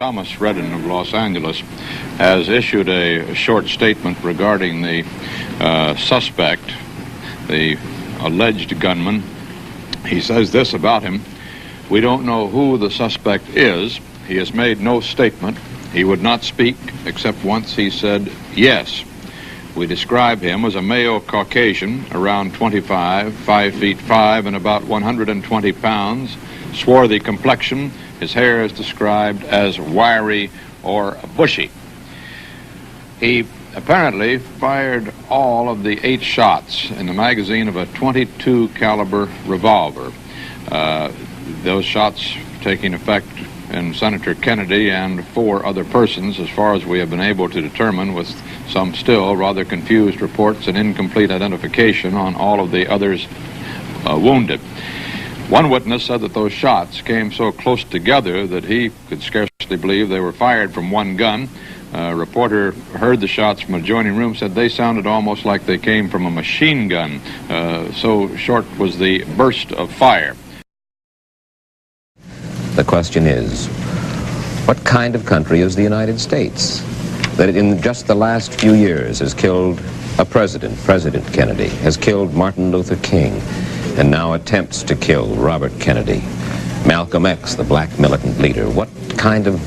Thomas Redden of Los Angeles has issued a short statement regarding the suspect, the alleged gunman. He says this about him: "We don't know who the suspect is. He has made no statement. He would not speak, except once he said yes. We describe him as a male Caucasian, around 25, 5 feet 5, and about 120 pounds, swarthy complexion. His hair is described as wiry or bushy." He apparently fired all of the 8 shots in the magazine of a .22 caliber revolver. Those shots taking effect in Senator Kennedy and 4 other persons, as far as we have been able to determine, with some still rather confused reports and incomplete identification on all of the others wounded. One witness said that those shots came so close together that he could scarcely believe they were fired from one gun. A reporter heard the shots from an adjoining room, said they sounded almost like they came from a machine gun. So short was the burst of fire. The question is, what kind of country is the United States that in just the last few years has killed a president, President Kennedy, has killed Martin Luther King, and now attempts to kill Robert Kennedy, Malcolm X, the black militant leader? What kind of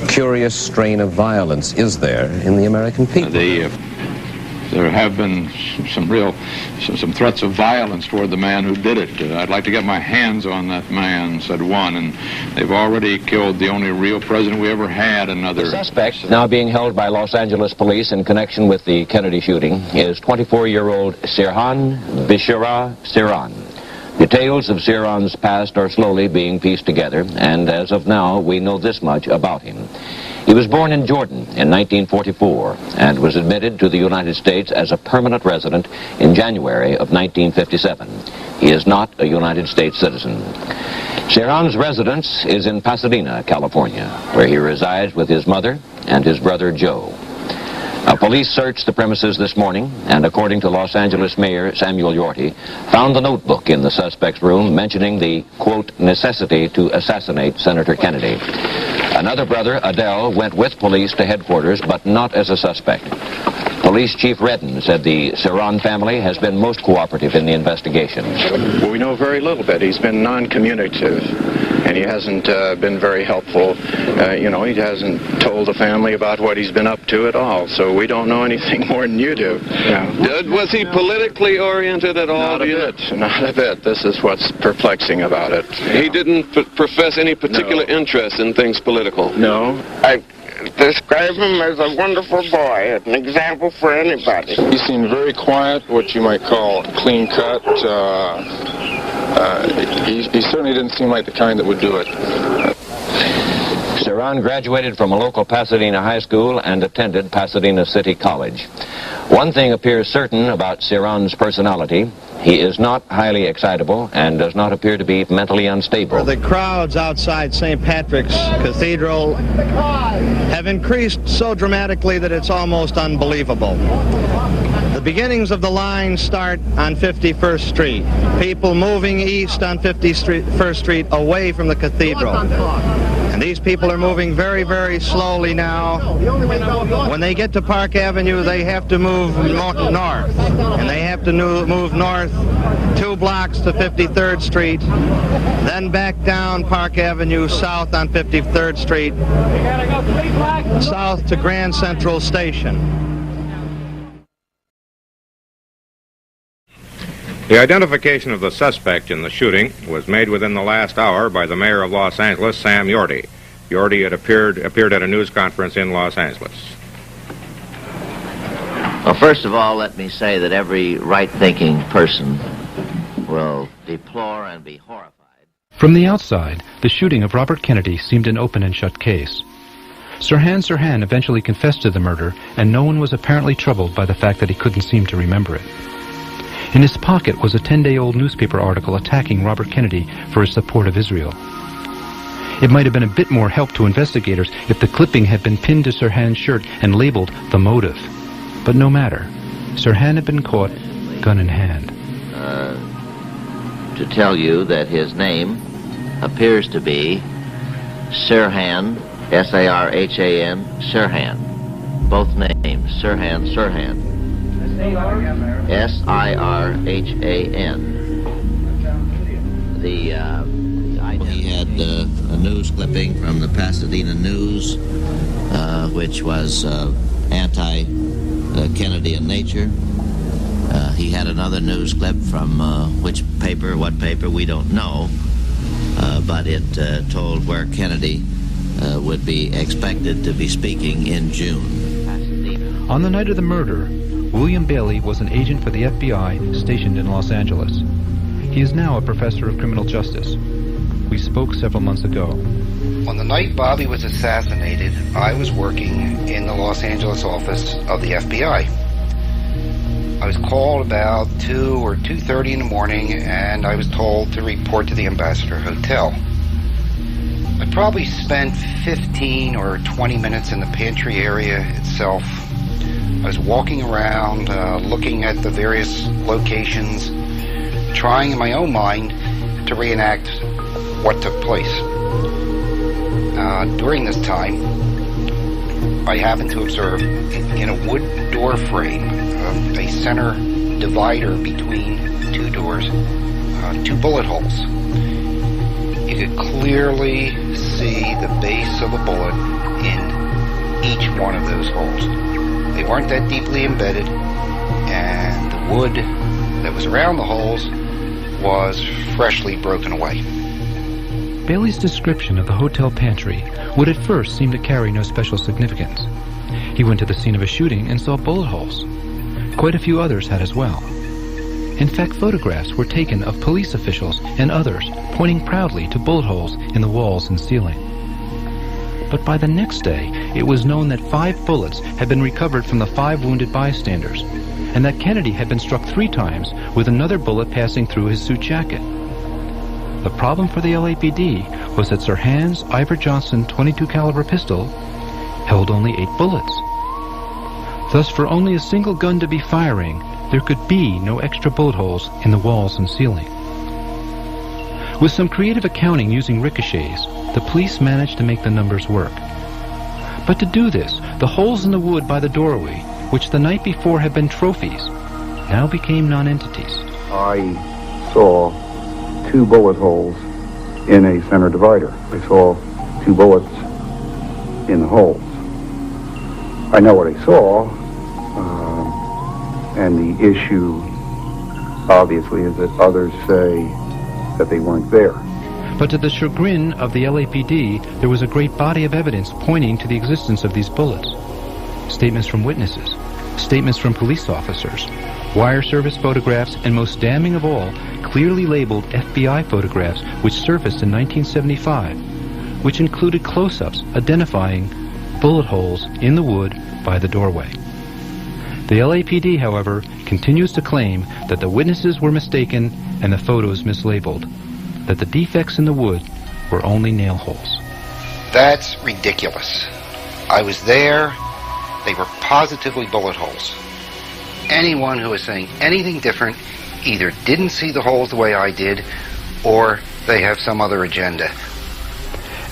curious strain of violence is there in the American people? There have been some threats of violence toward the man who did it. I'd like to get my hands on that man, said one, and they've already killed the only real president we ever had. Another. The suspect, now being held by Los Angeles police in connection with the Kennedy shooting, is 24-year-old Sirhan Bishara Sirhan. Details of Sirhan's past are slowly being pieced together, and as of now, we know this much about him. He was born in Jordan in 1944 and was admitted to the United States as a permanent resident in January of 1957. He is not a United States citizen. Sirhan's residence is in Pasadena, California, where he resides with his mother and his brother Joe. Police searched the premises this morning and, according to Los Angeles Mayor Samuel Yorty, found the notebook in the suspect's room mentioning the, quote, necessity to assassinate Senator Kennedy. Another brother, Adele, went with police to headquarters, but not as a suspect. Police Chief Redden said the Sirhan family has been most cooperative in the investigation. Well, we know very little bit. He's been non-communicative, and he hasn't been very helpful. He hasn't told the family about what he's been up to at all, so we don't know anything more than you do. Yeah. Was he politically oriented at all? Not a bit. This is what's perplexing about it. He didn't profess any particular interest in things political? No. I describe him as a wonderful boy, an example for anybody. He seemed very quiet, what you might call clean cut. He certainly didn't seem like the kind that would do it. Sirhan graduated from a local Pasadena high school and attended Pasadena City College. One thing appears certain about Sirhan's personality: he is not highly excitable and does not appear to be mentally unstable. The crowds outside St. Patrick's Cathedral have increased so dramatically that it's almost unbelievable. The beginnings of the line start on 51st Street. People moving east on 51st Street away from the cathedral. And these people are moving very, very slowly now. When they get to Park Avenue, they have to move north. And they have to move north 2 blocks to 53rd Street, then back down Park Avenue south on 53rd Street, south to Grand Central Station. The identification of the suspect in the shooting was made within the last hour by the mayor of Los Angeles, Sam Yorty. Yorty had appeared at a news conference in Los Angeles. Well, first of all, let me say that every right-thinking person will deplore and be horrified. From the outside, the shooting of Robert Kennedy seemed an open and shut case. Sirhan eventually confessed to the murder, and no one was apparently troubled by the fact that he couldn't seem to remember it. In his pocket was a 10-day-old newspaper article attacking Robert Kennedy for his support of Israel. It might have been a bit more help to investigators if the clipping had been pinned to Sirhan's shirt and labeled "The Motive." But no matter. Sirhan had been caught, gun in hand. To tell you that his name appears to be Sirhan S-A-R-H-A-N, Sirhan. Both names, Sirhan. S-I-R-H-A-N. He had a news clipping from the Pasadena News, which was anti-Kennedy in nature. He had another news clip from what paper, we don't know, but it told where Kennedy would be expected to be speaking in June. On the night of the murder, William Bailey was an agent for the FBI stationed in Los Angeles. He is now a professor of criminal justice. We spoke several months ago. On the night Bobby was assassinated, I was working in the Los Angeles office of the FBI. I was called about 2 or 2:30 in the morning, and I was told to report to the Ambassador Hotel. I probably spent 15 or 20 minutes in the pantry area itself. I was walking around, looking at the various locations, trying in my own mind to reenact what took place. During this time, I happened to observe in a wood door frame, a center divider between two doors, 2 bullet holes. You could clearly see the base of a bullet in each one of those holes. They weren't that deeply embedded, and the wood that was around the holes was freshly broken away. Bailey's description of the hotel pantry would at first seem to carry no special significance. He went to the scene of a shooting and saw bullet holes. Quite a few others had as well. In fact, photographs were taken of police officials and others pointing proudly to bullet holes in the walls and ceiling. But by the next day, it was known that 5 bullets had been recovered from the 5 wounded bystanders, and that Kennedy had been struck 3 times with another bullet passing through his suit jacket. The problem for the LAPD was that Sirhan's Ivor Johnson .22 caliber pistol held only 8 bullets. Thus, for only a single gun to be firing, there could be no extra bullet holes in the walls and ceiling. With some creative accounting using ricochets, the police managed to make the numbers work. But to do this, the holes in the wood by the doorway, which the night before had been trophies, now became non-entities. I saw 2 bullet holes in a center divider. I saw 2 bullets in the holes. I know what I saw, and the issue, obviously, is that others say that they weren't there. But to the chagrin of the LAPD, there was a great body of evidence pointing to the existence of these bullets. Statements from witnesses, statements from police officers, wire service photographs, and most damning of all, clearly labeled FBI photographs which surfaced in 1975, which included close-ups identifying bullet holes in the wood by the doorway. The LAPD, however, continues to claim that the witnesses were mistaken and the photos mislabeled, that the defects in the wood were only nail holes. That's ridiculous. I was there. They were positively bullet holes. Anyone who is saying anything different either didn't see the holes the way I did, or they have some other agenda.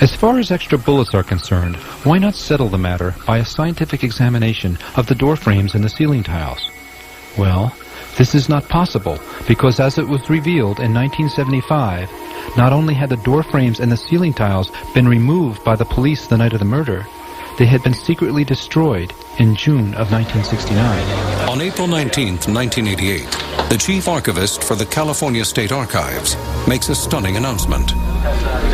As far as extra bullets are concerned, why not settle the matter by a scientific examination of the door frames and the ceiling tiles? Well, this is not possible because, as it was revealed in 1975, not only had the door frames and the ceiling tiles been removed by the police the night of the murder, they had been secretly destroyed in June of 1969. On April 19, 1988, the chief archivist for the California State Archives makes a stunning announcement.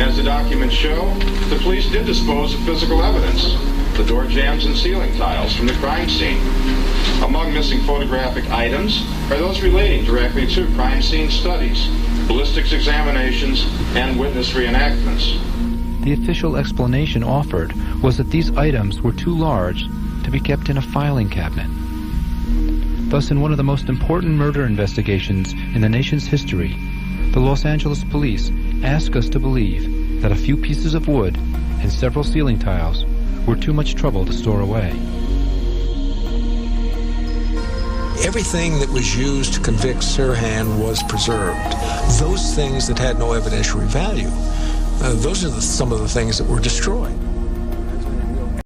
As the documents show, the police did dispose of physical evidence, the door jambs and ceiling tiles from the crime scene. Among missing photographic items are those relating directly to crime scene studies, ballistics examinations, and witness reenactments. The official explanation offered was that these items were too large to be kept in a filing cabinet. Thus, in one of the most important murder investigations in the nation's history, the Los Angeles police asked us to believe that a few pieces of wood and several ceiling tiles were too much trouble to store away. Everything that was used to convict Sirhan was preserved. Those things that had no evidentiary value, those are some of the things that were destroyed.